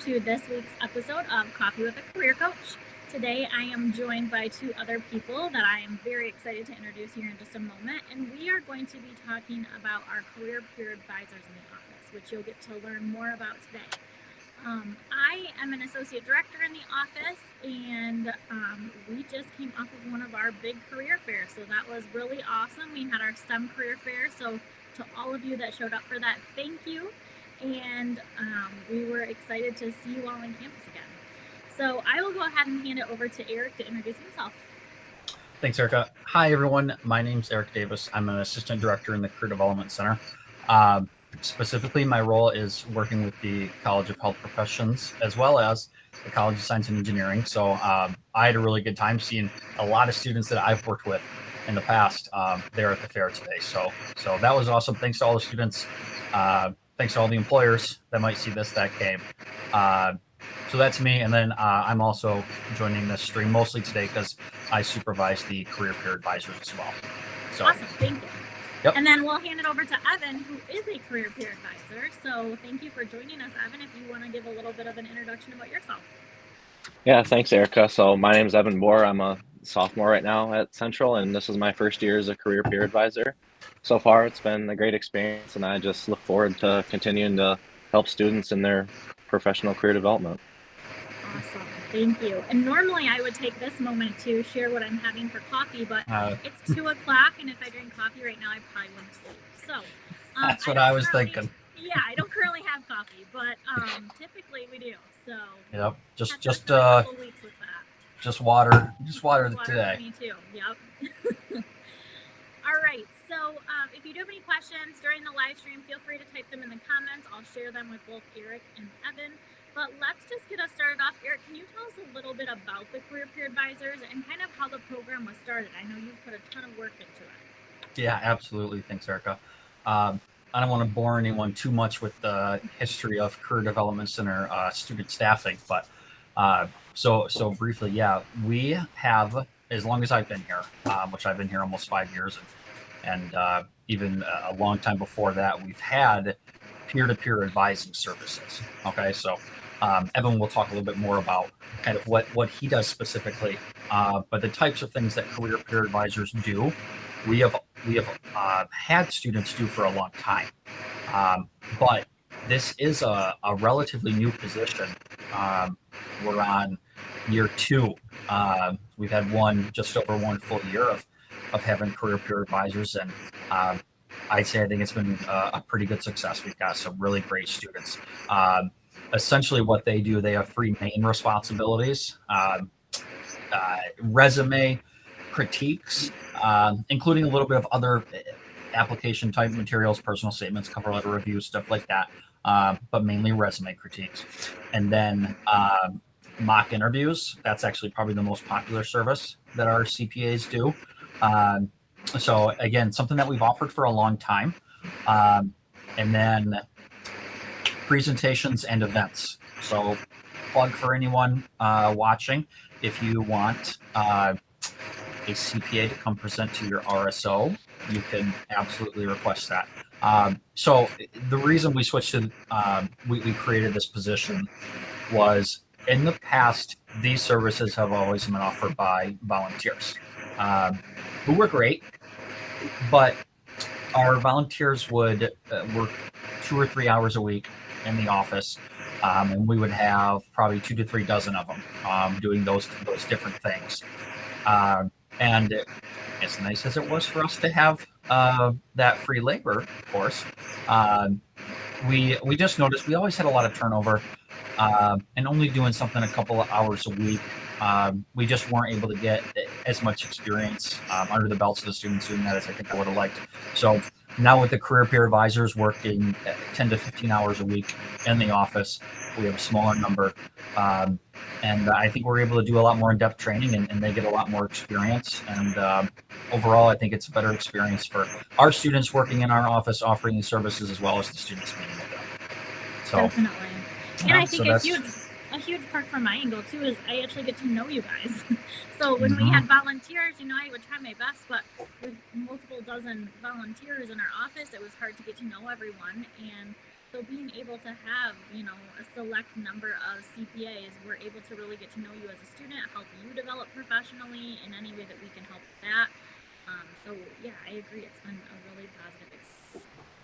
to this week's episode of Coffee with a Career Coach. Today I am joined by two other people that I am very excited to introduce here in just a moment, and we are going to be talking about our career peer advisors in the office, which you'll get to learn more about today. I am an associate director in the office, and we just came off of one of our big career fairs, so that was really awesome. We had our STEM career fair, so to all of you that showed up for that, thank you. And we were excited to see you all on campus again. So I will go ahead and hand it over to Eric to introduce himself. Thanks, Erica. Hi, everyone. My name's Eric Davis. I'm an assistant director in the Career Development Center. Specifically, my role is working with the College of Health Professions as well as the College of Science and Engineering. So I had a really good time seeing a lot of students that I've worked with in the past there at the fair today. So that was awesome. Thanks to all the students. Thanks to all the employers that might see this that came. So that's me. And then I'm also joining this stream mostly today because I supervise the career peer advisors as well. So, awesome. Thank you. Yep. And then we'll hand it over to Evan, who is a career peer advisor. So thank you for joining us, Evan. If you want to give a little bit of an introduction about yourself. Yeah, thanks, Erica. So my name is Evan Bohr. I'm a sophomore right now at Central, and this is my first year as a career peer advisor. So far, it's been a great experience, and I just look forward to continuing to help students in their professional career development. Awesome. Thank you. And normally I would take this moment to share what I'm having for coffee, but it's 2 o'clock, and if I drink coffee right now, I probably wouldn't sleep. So that's what I was thinking. Yeah, I don't currently have coffee, but typically we do. So yep, just weeks with that. Just water today. Me too. Yep. All right. So if you do have any questions during the live stream, feel free to type them in the comments. I'll share them with both Eric and Evan. But let's just get us started off. Eric, can you tell us a little bit about the Career Peer Advisors and kind of how the program was started? I know you've put a ton of work into it. Yeah, absolutely. Thanks, Erica. I don't want to bore anyone too much with the history of Career Development Center student staffing, but so briefly, yeah, we have, as long as I've been here, which I've been here almost 5 years, and even a long time before that, we've had peer-to-peer advising services. Okay, so Evan will talk a little bit more about kind of what he does specifically, but the types of things that career peer advisors do, we have had students do for a long time, but this is a relatively new position. We're on year 2. We've had just over 1 full year of having career peer advisors, and I'd say I think it's been a pretty good success. We've got some really great students. Essentially what they do, they have 3 main responsibilities: resume critiques, including a little bit of other application type materials, personal statements, cover letter reviews, stuff like that, but mainly resume critiques. And then mock interviews. That's actually probably the most popular service that our CPAs do. So again, something that we've offered for a long time. And then presentations and events. So plug for anyone watching, if you want a CPA to come present to your RSO, you can absolutely request that. So the reason we switched to, we created this position was, in the past, these services have always been offered by volunteers, who were great, but our volunteers would work 2 or 3 hours a week in the office, and we would have probably 2 to 3 dozen of them doing those different things. And as nice as it was for us to have that free labor, of course, we just noticed we always had a lot of turnover, and only doing something a couple of hours a week, we just weren't able to get as much experience under the belts of the students doing that as I think I would have liked. So now with the career peer advisors working 10 to 15 hours a week in the office, we have a smaller number. And I think we're able to do a lot more in-depth training, and they get a lot more experience. And overall, I think it's a better experience for our students working in our office, offering these services, as well as the students meeting with them. So, definitely. And I think a huge part from my angle too is I actually get to know you guys. So when we had volunteers, I would try my best, but with multiple dozen volunteers in our office, it was hard to get to know everyone. And So being able to have, a select number of CPAs, we're able to really get to know you as a student, help you develop professionally in any way that we can help that. So yeah, I agree. It's been a really positive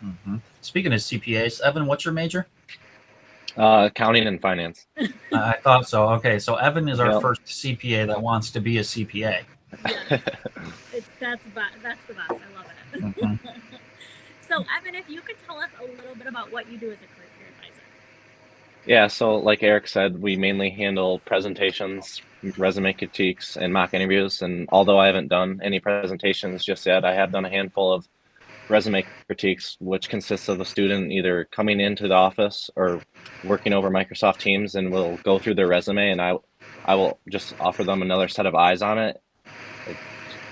experience. Speaking of CPAs, Evan, what's your major? Accounting and finance. I thought so. Okay, so Evan is our Yep. first CPA that wants to be a CPA. Yes, that's the best. I love it. So Evan, if you could tell us a little bit about what you do as a career peer advisor. Yeah, so like Eric said, we mainly handle presentations, resume critiques, and mock interviews. And although I haven't done any presentations just yet, I have done a handful of resume critiques, which consists of a student either coming into the office or working over Microsoft Teams, and we'll go through their resume, and I will just offer them another set of eyes on it,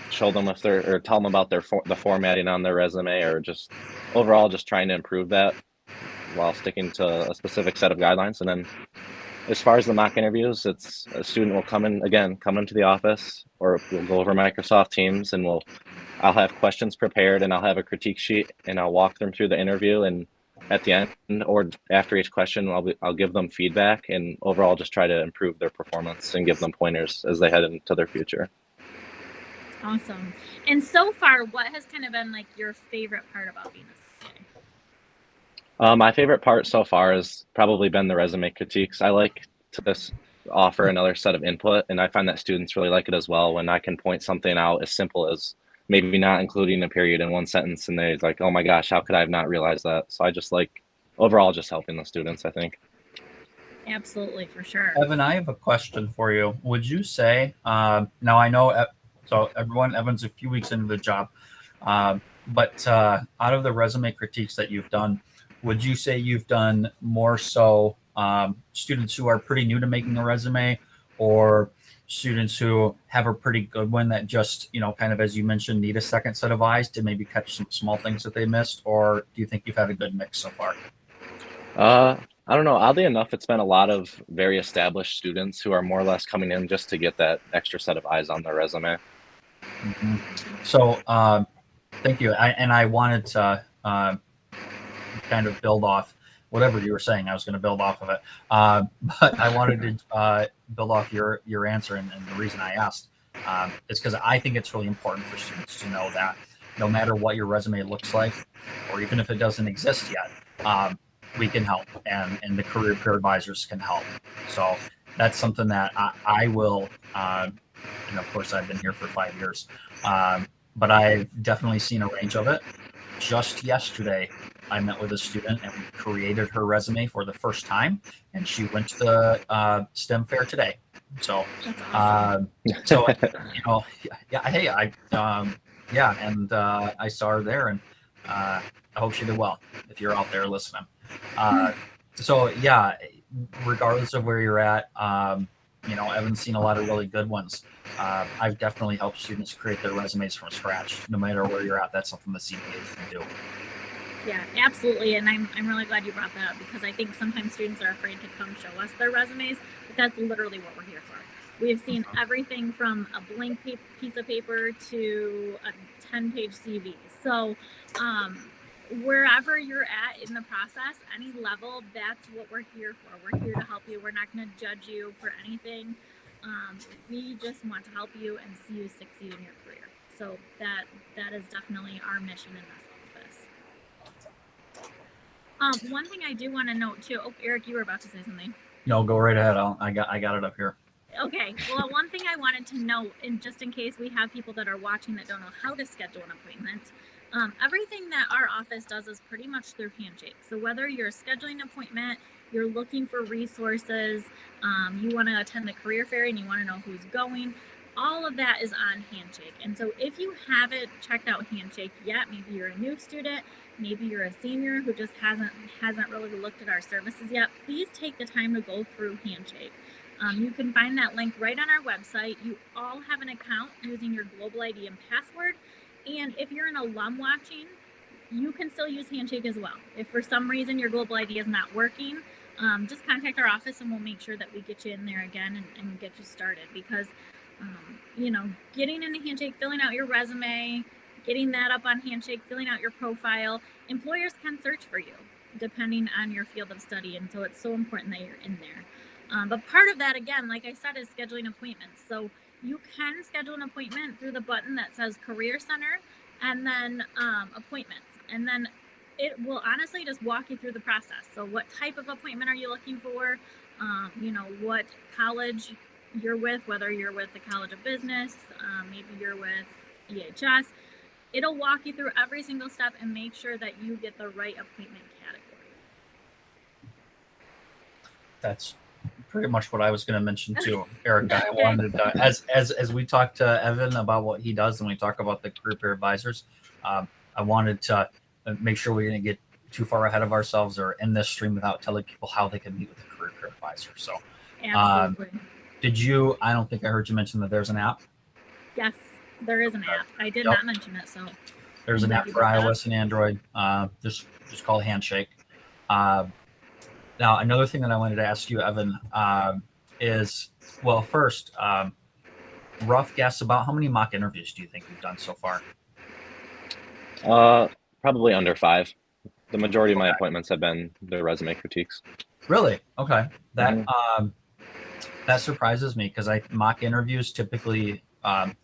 show them if they're, or tell them about the formatting on their resume, or just overall just trying to improve that while sticking to a specific set of guidelines. And then as far as the mock interviews, it's a student will come into the office, or we'll go over Microsoft Teams, and I'll have questions prepared, and I'll have a critique sheet, and I'll walk them through the interview, and at the end or after each question, I'll give them feedback, and overall just try to improve their performance and give them pointers as they head into their future. Awesome. And so far, what has kind of been like your favorite part about being a CPA? My favorite part so far has probably been the resume critiques. I like to offer another set of input, and I find that students really like it as well when I can point something out as simple as maybe not including a period in one sentence, and they're like, oh my gosh, how could I have not realized that? So I just like overall just helping the students, I think. Absolutely, for sure. Evan, I have a question for you. Would you say, now I know, so everyone, Evan's a few weeks into the job, but out of the resume critiques that you've done, would you say you've done more so students who are pretty new to making a resume, or students who have a pretty good one that just, kind of, as you mentioned, need a second set of eyes to maybe catch some small things that they missed? Or do you think you've had a good mix so far? I don't know. Oddly enough, it's been a lot of very established students who are more or less coming in just to get that extra set of eyes on their resume. So thank you. I wanted to kind of build off whatever you were saying. I was going to build off of it, but I wanted to build off your answer, and the reason I asked is because I think it's really important for students to know that no matter what your resume looks like, or even if it doesn't exist yet, we can help, and the career peer advisors can help. So that's something that I will, and of course I've been here for 5 years, but I've definitely seen a range of it. Just yesterday, I met with a student and we created her resume for the first time, and she went to the STEM fair today. So, That's awesome. yeah, hey, and I saw her there, and I hope she did well if you're out there listening. So yeah, regardless of where you're at, Evan's seen a lot of really good ones. I've definitely helped students create their resumes from scratch. No matter where you're at, that's something the CPAs can do. Yeah, absolutely. And I'm really glad you brought that up, because I think sometimes students are afraid to come show us their resumes, but that's literally what we're here for. We have seen everything from a blank piece of paper to a 10-page CV. So wherever you're at in the process, any level, that's what we're here for. We're here to help you. We're not going to judge you for anything. We just want to help you and see you succeed in your career. So that is definitely our mission in this office. One thing I do want to note too. Oh, Eric, you were about to say something. No, go right ahead. I got it up here. Okay. Well, one thing I wanted to note, and just in case we have people that are watching that don't know how to schedule an appointment, everything that our office does is pretty much through Handshake. So whether you're scheduling an appointment, you're looking for resources, you want to attend the career fair and you want to know who's going, all of that is on Handshake. And so if you haven't checked out Handshake yet, maybe you're a new student, maybe you're a senior who just hasn't really looked at our services yet, please take the time to go through Handshake. You can find that link right on our website. You all have an account using your Global ID and password. And if you're an alum watching, you can still use Handshake as well. If for some reason your Global ID is not working, just contact our office and we'll make sure that we get you in there again and get you started. Because, getting into Handshake, filling out your resume, getting that up on Handshake, filling out your profile, employers can search for you. depending on your field of study. And so it's so important that you're in there. But part of that, again, like I said, is scheduling appointments. So you can schedule an appointment through the button that says Career Center and then appointments. And then it will honestly just walk you through the process. So what type of appointment are you looking for? What college you're with, whether you're with the College of Business, maybe you're with EHS. It'll walk you through every single step and make sure that you get the right appointment category. That's pretty much what I was going to mention too, Erica. I wanted to, as we talked to Evan about what he does and we talk about the career peer advisors, I wanted to make sure we didn't get too far ahead of ourselves or in this stream without telling people how they can meet with a career peer advisor. So, Absolutely. I don't think I heard you mention that there's an app. Yes, there is an app. I did not mention it. So there's an app for iOS and Android. Just called Handshake. Now, another thing that I wanted to ask you, Evan, is, well, first, rough guess about how many mock interviews do you think you've done so far? Probably under 5. The majority of my appointments have been the resume critiques. Really? Okay. That surprises me because mock interviews typically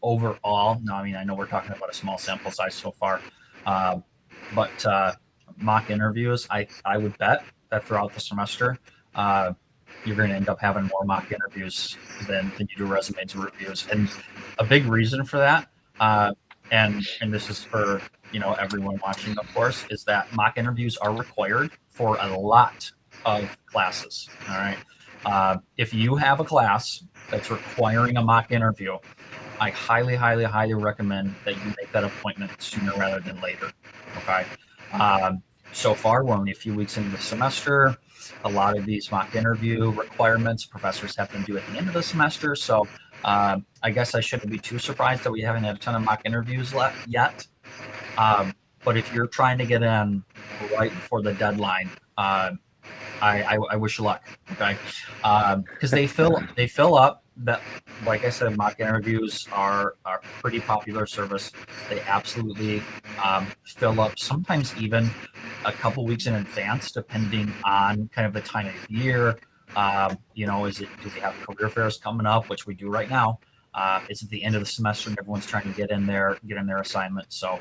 overall. No, I mean I know we're talking about a small sample size so far, but mock interviews, I would bet that throughout the semester, you're going to end up having more mock interviews than you do resumes reviews, and a big reason for that, and this is for everyone watching, of course, is that mock interviews are required for a lot of classes. All right. If you have a class that's requiring a mock interview, I highly, highly, highly recommend that you make that appointment sooner rather than later. Okay. So far, we're only a few weeks into the semester. A lot of these mock interview requirements, professors have them due at the end of the semester. So I guess I shouldn't be too surprised that we haven't had a ton of mock interviews yet. But if you're trying to get in right before the deadline, I wish you luck. Okay, because they fill up. That, like I said, mock interviews are a pretty popular service. They absolutely fill up. Sometimes even a couple weeks in advance, depending on kind of the time of year. Do we have career fairs coming up, which we do right now? It's at the end of the semester and everyone's trying to get in their assignment. So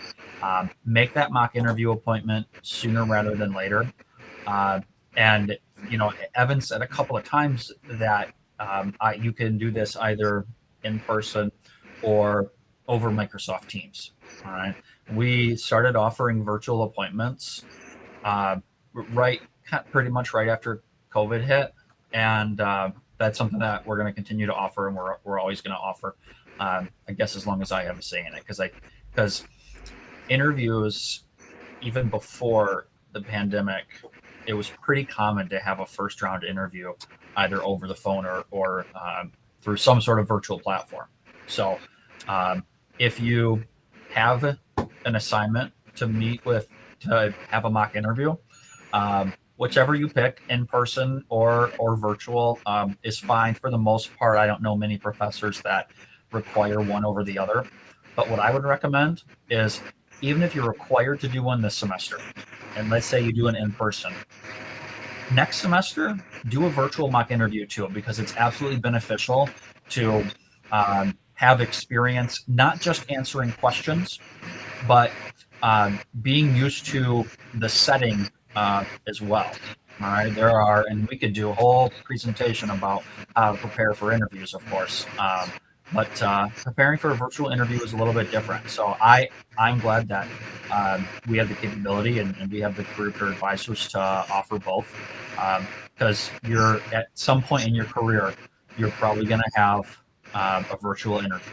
make that mock interview appointment sooner rather than later. And Evan said a couple of times that you can do this either in person or over Microsoft Teams. All right. We started offering virtual appointments pretty much right after COVID hit. And that's something that we're going to continue to offer, and we're always going to offer, I guess, as long as I have a say in it. Because interviews, even before the pandemic, it was pretty common to have a first round interview either over the phone or through some sort of virtual platform. So if you have an assignment to meet with, to have a mock interview, whichever you pick, in person or virtual, is fine for the most part. I don't know many professors that require one over the other. But what I would recommend is, even if you're required to do one this semester, and let's say you do an in-person, next semester, do a virtual mock interview too, because it's absolutely beneficial to have experience, not just answering questions, but being used to the setting as well. All right, and we could do a whole presentation about how to prepare for interviews, of course. But preparing for a virtual interview is a little bit different. So I'm glad that we have the capability and we have the career peer advisors to offer both. Because you're at some point in your career, you're probably going to have a virtual interview.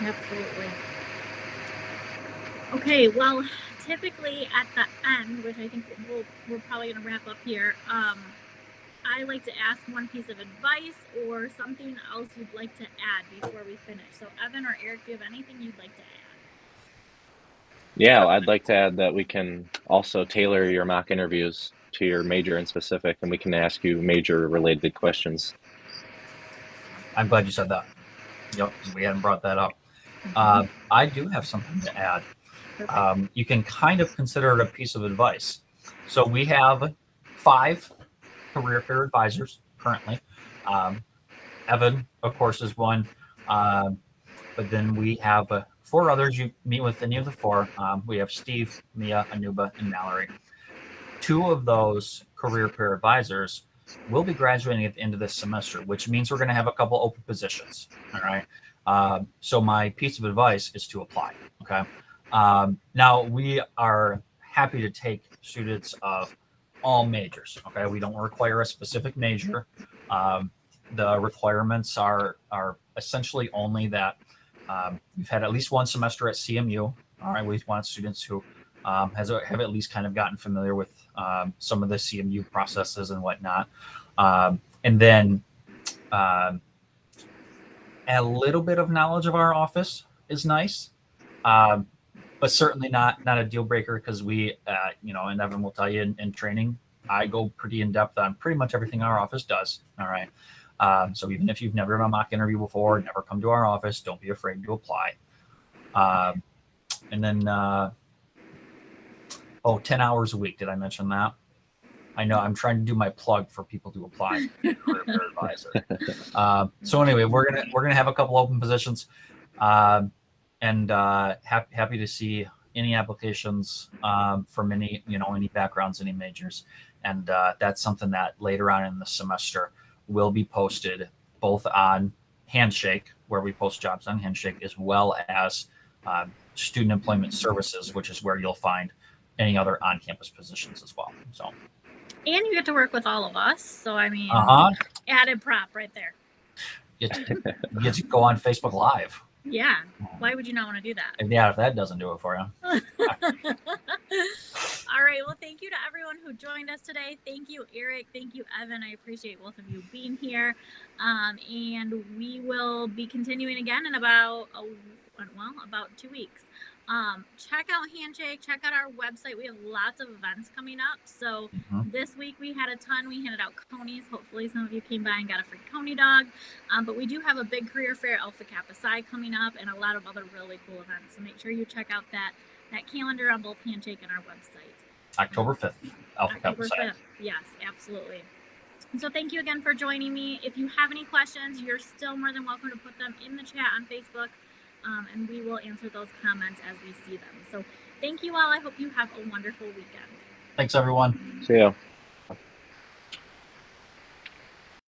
Absolutely. Okay, well, typically at the end, which I think we're probably going to wrap up here, I like to ask one piece of advice or something else you'd like to add before we finish. So Evan or Eric, do you have anything you'd like to add? Yeah, I'd like to add that we can also tailor your mock interviews to your major in specific, and we can ask you major related questions. I'm glad you said that. Yep, we hadn't brought that up. I do have something to add. You can kind of consider it a piece of advice. So we have 5 career fair advisors currently. Evan, of course, is one. But then we have 4 others. You meet with any of the 4. We have Steve, Mia, Anuba, and Mallory. 2 of those career peer advisors will be graduating at the end of this semester, which means we're going to have a couple open positions. All right. So my piece of advice is to apply. Okay. Now we are happy to take students of all majors. Okay. We don't require a specific major. The requirements are essentially only that you've had at least one semester at CMU. All right. We want students who have at least kind of gotten familiar with some of the CMU processes and whatnot. And then a little bit of knowledge of our office is nice, but certainly not a deal breaker, because we, and Evan will tell you in training, I go pretty in depth on pretty much everything our office does. All right. So even if you've never done a mock interview before, never come to our office, don't be afraid to apply. And then, 10 hours a week. Did I mention that? I know I'm trying to do my plug for people to apply to career peer advisor. So anyway, we're gonna have a couple open positions, and happy to see any applications from any backgrounds, any majors, and that's something that later on in the semester will be posted both on Handshake, where we post jobs on Handshake, as well as Student Employment Services, which is where you'll find any other on-campus positions as well. So. And you get to work with all of us. So, I mean, added prop right there. You get to go on Facebook Live. Yeah. Why would you not want to do that? Yeah, if that doesn't do it for you. All right. Well, thank you to everyone who joined us today. Thank you, Eric. Thank you, Evan. I appreciate both of you being here. And we will be continuing again in about 2 weeks. Check out Handshake, check out our website. We have lots of events coming up. So this week we had a ton. We handed out conies. Hopefully some of you came by and got a free coney dog. But we do have a big career fair, Alpha Kappa Psi, coming up, and a lot of other really cool events. So make sure you check out that calendar on both Handshake and our website. October 5th, Alpha Kappa Psi. Yes, absolutely. So thank you again for joining me. If you have any questions, you're still more than welcome to put them in the chat on Facebook. And we will answer those comments as we see them. So thank you all. I hope you have a wonderful weekend. Thanks, everyone. See ya.